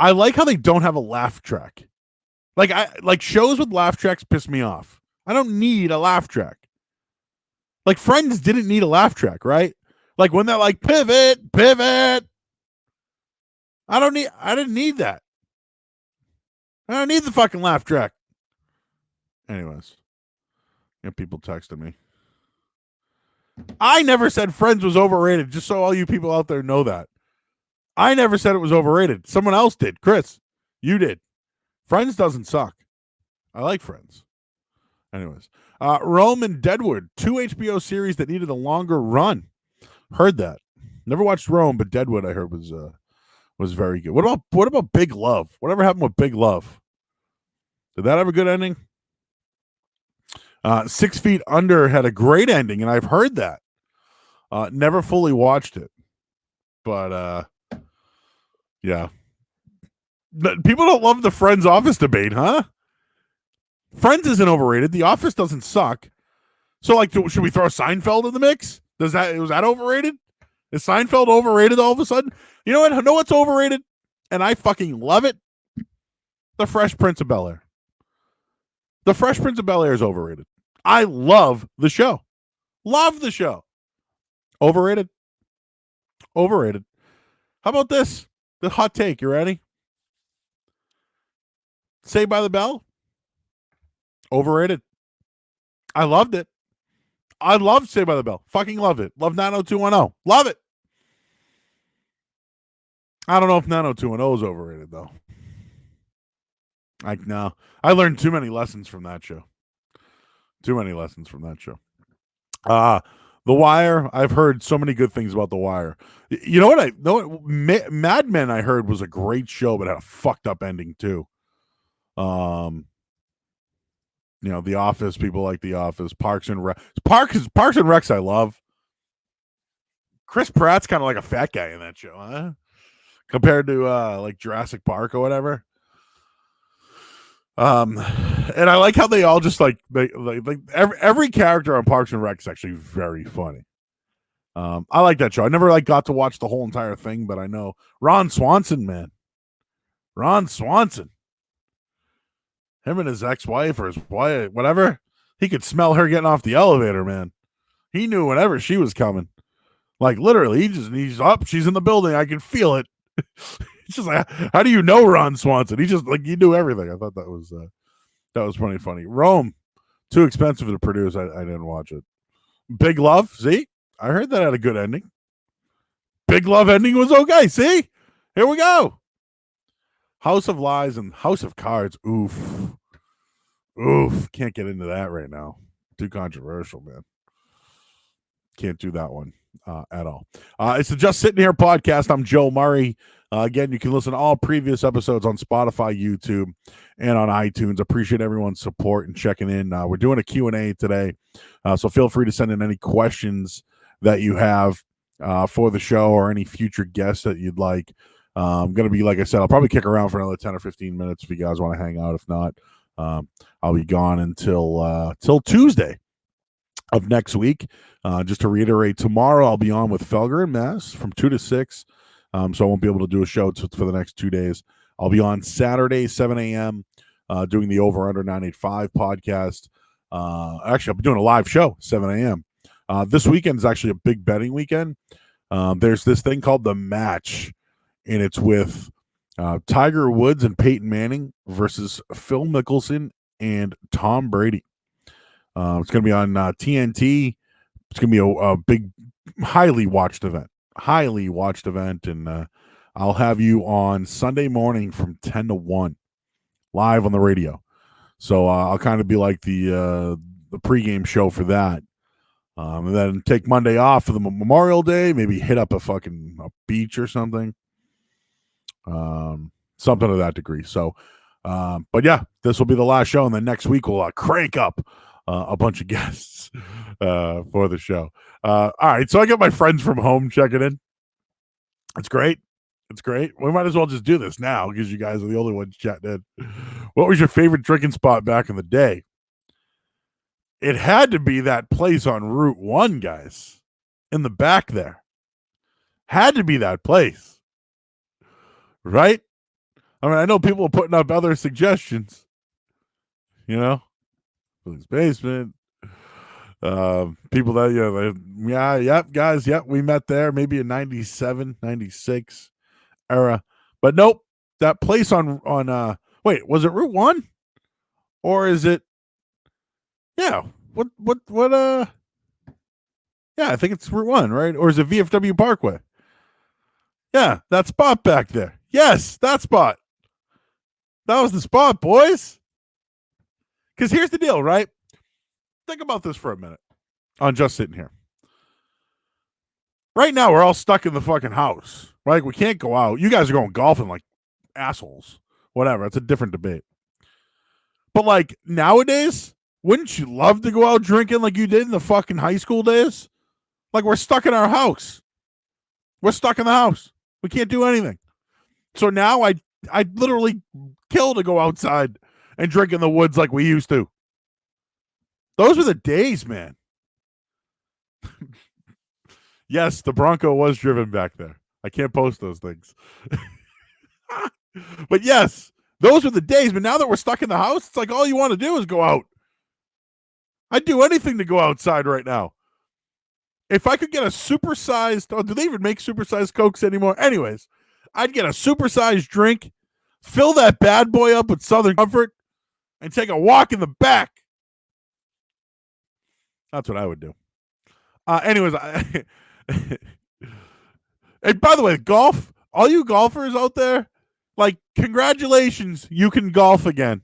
like how they don't have a laugh track. Like shows with laugh tracks piss me off. I don't need a laugh track. Like Friends didn't need a laugh track, right? Like when they're like pivot. I didn't need that. I don't need the fucking laugh track. Anyways, people texting me. I never said Friends was overrated, just so all you people out there know that. I never said it was overrated. Someone else did. Chris, you did. Friends doesn't suck. I like Friends. Anyways, Rome and Deadwood, 2 HBO series that needed a longer run. Heard that. Never watched Rome, but Deadwood I heard was very good. What about Big Love? Whatever happened with Big Love? Did that have a good ending? 6 Feet Under had a great ending, and I've heard that. Never fully watched it, but yeah. People don't love the Friends Office debate, huh? Friends isn't overrated. The Office doesn't suck. So, like, should we throw Seinfeld in the mix? Was that overrated? Is Seinfeld overrated all of a sudden? You know what? Know what's overrated? And I fucking love it. The Fresh Prince of Bel-Air. The Fresh Prince of Bel-Air is overrated. I love the show. Love the show. Overrated. Overrated. How about this? The hot take. You ready? Saved by the Bell. Overrated. I loved it. I love Saved by the Bell. Fucking love it. Love 90210. Love it. I don't know if 90210 is overrated, though. No. I learned too many lessons from that show. The Wire. I've heard so many good things about The Wire. You know what? Mad Men I heard was a great show, but had a fucked up ending too. The Office. People like The Office. Parks and Recs. I love. Chris Pratt's kind of like a fat guy in that show, huh? Compared to like Jurassic Park or whatever. And I like how they all just like every character on Parks and Rec is actually very funny. I like that show. I never got to watch the whole entire thing, but I know Ron Swanson, man. Ron Swanson. Him and his ex-wife or his wife, whatever. He could smell her getting off the elevator, man. He knew whenever she was coming. Like literally, he's up. She's in the building. I can feel it. It's just like, how do you know Ron Swanson? He just he knew everything. I thought that was pretty funny. Rome, too expensive to produce. I didn't watch it. Big Love, see, I heard that had a good ending. Big Love ending was okay. See, here we go. House of Lies and House of Cards. Oof. Can't get into that right now. Too controversial, man. Can't do that one at all. It's the Just Sitting Here podcast. I'm Joe Murray. Again, you can listen to all previous episodes on Spotify, YouTube, and on iTunes. Appreciate everyone's support and checking in. We're doing a Q&A today, so feel free to send in any questions that you have for the show or any future guests that you'd like. I'm going to be, like I said, I'll probably kick around for another 10 or 15 minutes if you guys want to hang out. If not, I'll be gone until Tuesday of next week. Just to reiterate, tomorrow I'll be on with Felger and Mass from 2 to 6. So I won't be able to do a show for the next 2 days. I'll be on Saturday, 7 a.m., doing the Over Under 985 podcast. Actually, I'll be doing a live show, 7 a.m. This weekend is actually a big betting weekend. There's this thing called The Match, and it's with Tiger Woods and Peyton Manning versus Phil Mickelson and Tom Brady. It's going to be on TNT. It's going to be a big, highly watched event, and I'll have you on Sunday morning from 10 to 1, live on the radio. So I'll kind of be like the pregame show for that. And then take Monday off for the Memorial Day, maybe hit up a beach or something. Something to that degree. So, but yeah, this will be the last show, and then next week we'll crank up a bunch of guests for the show. All right, so I got my friends from home checking in. It's great. We might as well just do this now because you guys are the only ones chatting in. What was your favorite drinking spot back in the day? It had to be that place on Route 1, guys, in the back there. Had to be that place. Right? I mean, I know people are putting up other suggestions. Philly's Basement. People that, guys, we met there maybe in 97, 96 era. But nope, that place on wait, was it Route 1? Or is it yeah, yeah, I think it's Route 1, right? Or is it VFW Parkway? Yeah, that spot back there. Yes, that spot. That was the spot, boys. Because here's the deal, right? Think about this for a minute. On Just Sitting Here. Right now, we're all stuck in the fucking house. Right? We can't go out. You guys are going golfing like assholes. Whatever. It's a different debate. But nowadays, wouldn't you love to go out drinking like you did in the fucking high school days? We're stuck in our house. We're stuck in the house. We can't do anything. So now I'd literally kill to go outside and drink in the woods like we used to. Those were the days, man. Yes, the Bronco was driven back there. I can't post those things. But yes, those were the days. But now that we're stuck in the house, it's all you want to do is go out. I'd do anything to go outside right now. If I could get a supersized, do they even make supersized Cokes anymore? Anyways, I'd get a supersized drink, fill that bad boy up with Southern Comfort, and take a walk in the back. That's what I would do. Anyways, and by the way, golf, all you golfers out there, like, congratulations, you can golf again.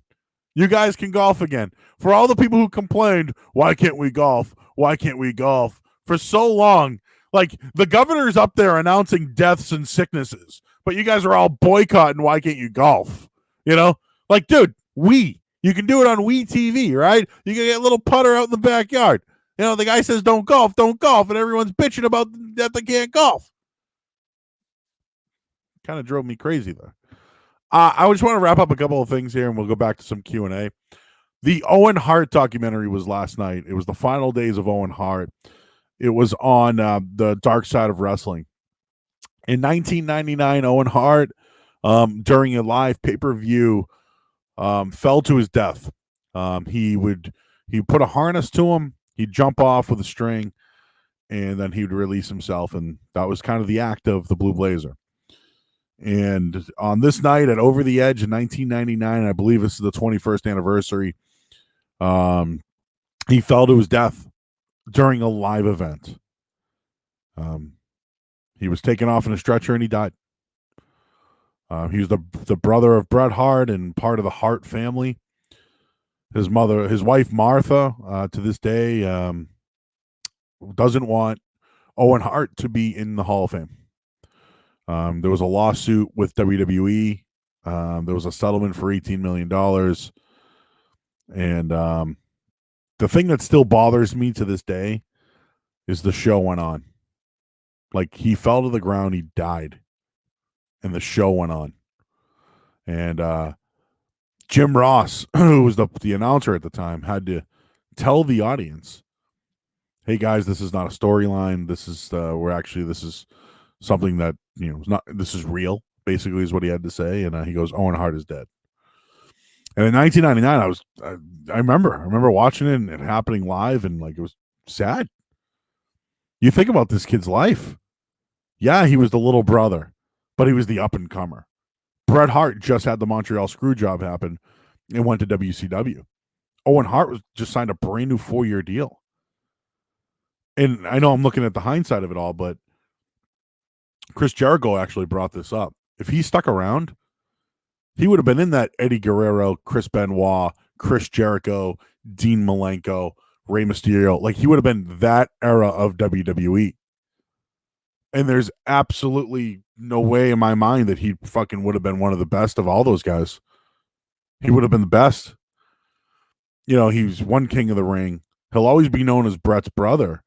You guys can golf again. For all the people who complained, why can't we golf? Why can't we golf? For so long, like, the governor's up there announcing deaths and sicknesses, but you guys are all boycotting, why can't you golf? You know? Like, dude, you can do it on Wii TV, right? You can get a little putter out in the backyard. You know, the guy says don't golf, and everyone's bitching about that they can't golf. Kind of drove me crazy there. I just want to wrap up a couple of things here, and we'll go back to some Q&A. The Owen Hart documentary was last night. It was the final days of Owen Hart. It was on the Dark Side of Wrestling. In 1999, Owen Hart, during a live pay-per-view, fell to his death. He put a harness to him. He'd jump off with a string, and then he would release himself, and that was kind of the act of the Blue Blazer. And on this night at Over the Edge in 1999, I believe this is the 21st anniversary, he fell to his death during a live event. He was taken off in a stretcher and he died. He was the brother of Bret Hart and part of the Hart family. His wife Martha, to this day, doesn't want Owen Hart to be in the Hall of Fame. There was a lawsuit with WWE. There was a settlement for $18 million. And the thing that still bothers me to this day is the show went on. Like, he fell to the ground, he died, and the show went on. And Jim Ross, who was the announcer at the time, had to tell the audience, hey guys, this is not a storyline. This is this is something that, this is real, basically, is what he had to say. And he goes, Owen Hart is dead. And in 1999, I remember watching it and it happening live, and like, it was sad. You think about this kid's life. Yeah, he was the little brother, but he was the up and comer. Bret Hart just had the Montreal screw job happen and went to WCW. Owen Hart was just signed a brand new 4-year deal. And I know I'm looking at the hindsight of it all, but Chris Jericho actually brought this up. If he stuck around, he would have been in that Eddie Guerrero, Chris Benoit, Chris Jericho, Dean Malenko, Rey Mysterio. Like, he would have been that era of WWE. And there's absolutely no way in my mind that he fucking would have been one of the best of all those guys. He would have been the best. He's one king of the ring. He'll always be known as Bret's brother.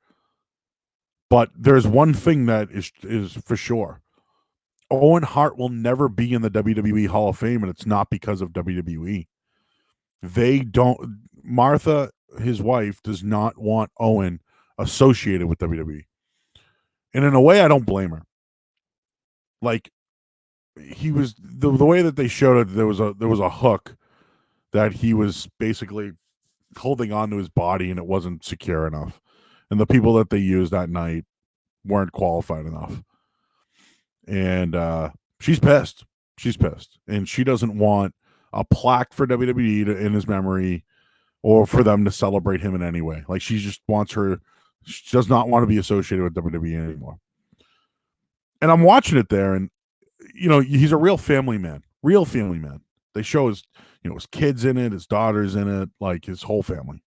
But there's one thing that is for sure. Owen Hart will never be in the WWE Hall of Fame, and it's not because of WWE. Martha, his wife, does not want Owen associated with WWE. And in a way, I don't blame her. Like, he was the way that they showed it, there was a hook that he was basically holding on to his body, and it wasn't secure enough. And the people that they used that night weren't qualified enough. And she's pissed. She's pissed. And she doesn't want a plaque for WWE in his memory, or for them to celebrate him in any way. Like, she just she does not want to be associated with WWE anymore. And I'm watching it there, and he's a real family man. Real family man. They show his kids in it, his daughters in it, like his whole family.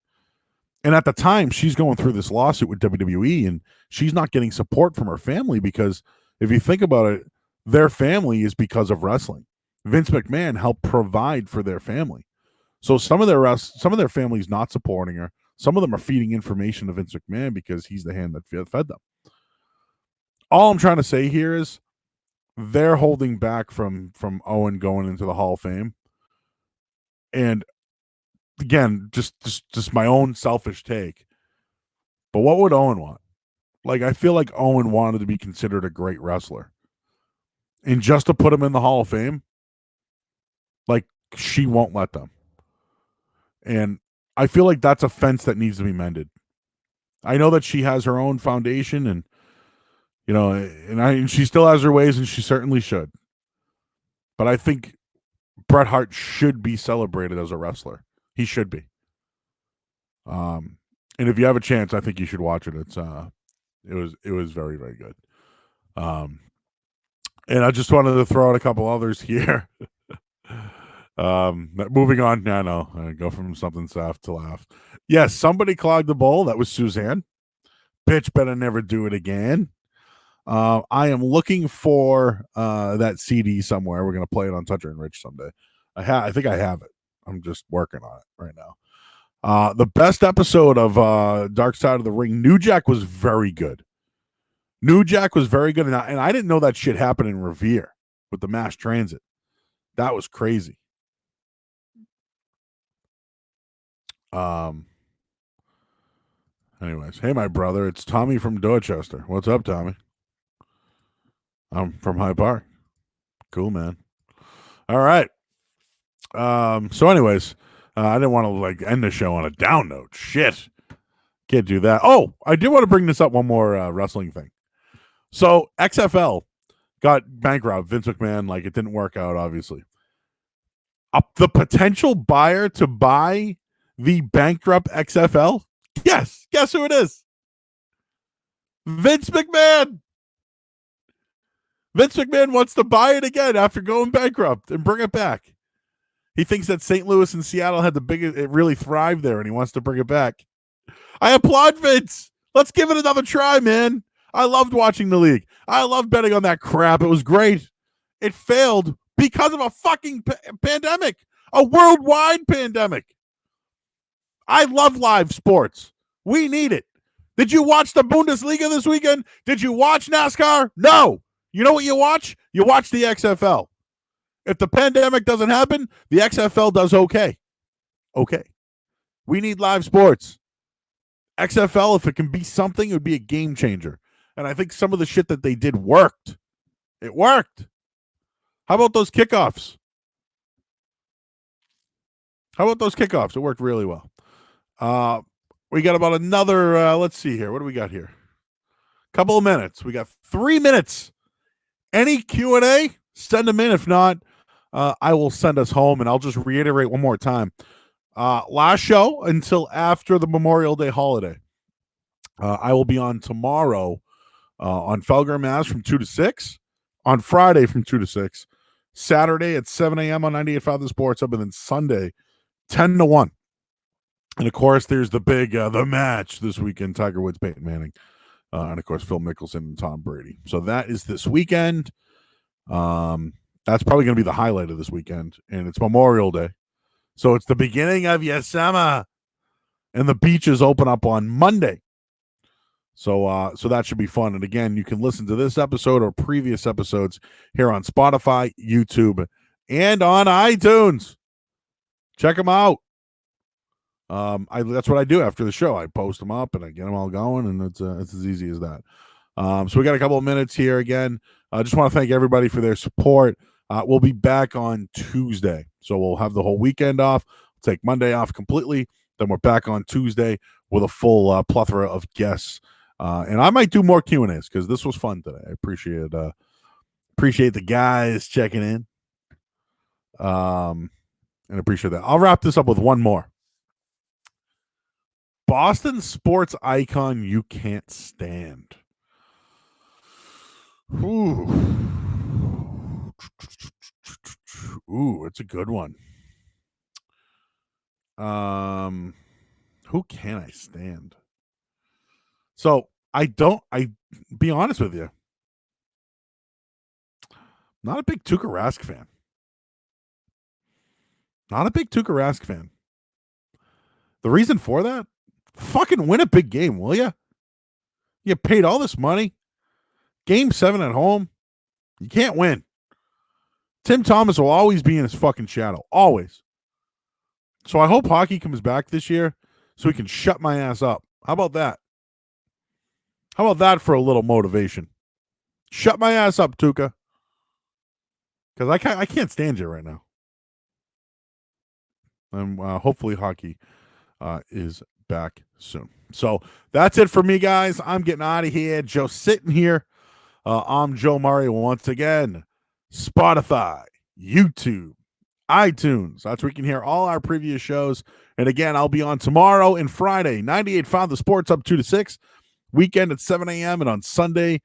And at the time, she's going through this lawsuit with WWE, and she's not getting support from her family, because if you think about it, their family is because of wrestling. Vince McMahon helped provide for their family. So some of their family's not supporting her. Some of them are feeding information to Vince McMahon because he's the hand that fed them. All I'm trying to say here is they're holding back from Owen going into the Hall of Fame. And again, just my own selfish take. But what would Owen want? Like, I feel like Owen wanted to be considered a great wrestler. And just to put him in the Hall of Fame, like, she won't let them. And I feel like that's a fence that needs to be mended. I know that she has her own foundation, and and she still has her ways, and she certainly should. But I think Bret Hart should be celebrated as a wrestler. He should be. And if you have a chance, I think you should watch it. It was very, very good. And I just wanted to throw out a couple others here. Moving on. No. I go from something soft to laugh. Yes, somebody clogged the bowl. That was Suzanne. Bitch better never do it again. I am looking for that CD somewhere. We're gonna play it on Toucher and Rich someday. I think I have it. I'm just working on it right now. The best episode of Dark Side of the Ring, New Jack, was very good. New Jack was very good, and I didn't know that shit happened in Revere with the mass transit. That was crazy. Anyways, hey, my brother, it's Tommy from Dorchester. What's up, Tommy? I'm from Hyde Park. Cool, man. All right. So anyways, I didn't want to like end the show on a down note. Shit. Can't do that. Oh, I do want to bring this up, one more wrestling thing. So XFL got bankrupt. Vince McMahon, like, it didn't work out, obviously. The potential buyer to buy the bankrupt XFL, guess who it is? Vince McMahon. Vince McMahon wants to buy it again after going bankrupt and bring it back. He thinks that St. Louis and Seattle had the biggest, it really thrived there, and he wants to bring it back. I applaud Vince. Let's give it another try, man. I loved watching the league. I loved betting on that crap. It was great. It failed because of a fucking pandemic, a worldwide pandemic. I love live sports. We need it. Did you watch the Bundesliga this weekend? Did you watch NASCAR? No. You know what you watch? You watch the XFL. If the pandemic doesn't happen, the XFL does okay. Okay. We need live sports. XFL, if it can be something, it would be a game changer. And I think some of the shit that they did worked. It worked. How about those kickoffs? It worked really well. We got about another, let's see here. What do we got here? Couple of minutes. We got 3 minutes. Any Q&A, send them in. If not, I will send us home, and I'll just reiterate one more time. Last show until after the Memorial Day holiday. I will be on tomorrow on Felger Mass from 2 to 6, on Friday from 2 to 6, Saturday at 7 a.m. on 98.5 The Sports Hub, and then Sunday 10 to 1. And, of course, there's the big the match this weekend, Tiger Woods, Peyton Manning, and, of course, Phil Mickelson and Tom Brady. So that is this weekend. That's probably going to be the highlight of this weekend, and it's Memorial Day. So it's the beginning of your summer, and the beaches open up on Monday. So that should be fun. And again, you can listen to this episode or previous episodes here on Spotify, YouTube, and on iTunes. Check them out. That's what I do after the show. I post them up and I get them all going, and it's as easy as that. So we got a couple of minutes here again. I just want to thank everybody for their support. We'll be back on Tuesday. So we'll have the whole weekend off. We'll take Monday off completely. Then we're back on Tuesday with a full plethora of guests. And I might do more Q&As because this was fun today. I appreciate the guys checking in. And appreciate that. I'll wrap this up with one more. Boston sports icon you can't stand. Ooh, it's a good one. Who can I stand? So I be honest with you. Not a big Tuukka Rask fan. The reason for that? Fucking win a big game, will you? You paid all this money. Game 7 at home. You can't win. Tim Thomas will always be in his fucking shadow. Always. So I hope hockey comes back this year so he can shut my ass up. How about that? How about that for a little motivation? Shut my ass up, Tuukka. Because I can't stand you right now. And hopefully hockey is back soon. So that's it for me, guys. I'm getting out of here. Joe Sittin here. I'm Joe Murray once again. Spotify, YouTube, iTunes. That's where you can hear all our previous shows. And again, I'll be on tomorrow and Friday, 98.5 The Sports Up 2 to 6. weekend at 7 a.m. and on Sunday,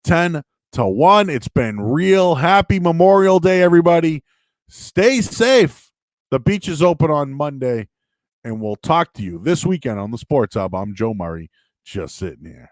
10 to 1. It's been real. Happy Memorial Day, everybody. Stay safe. The beach is open on Monday, and we'll talk to you this weekend on the Sports Hub. I'm Joe Murray, just sitting here.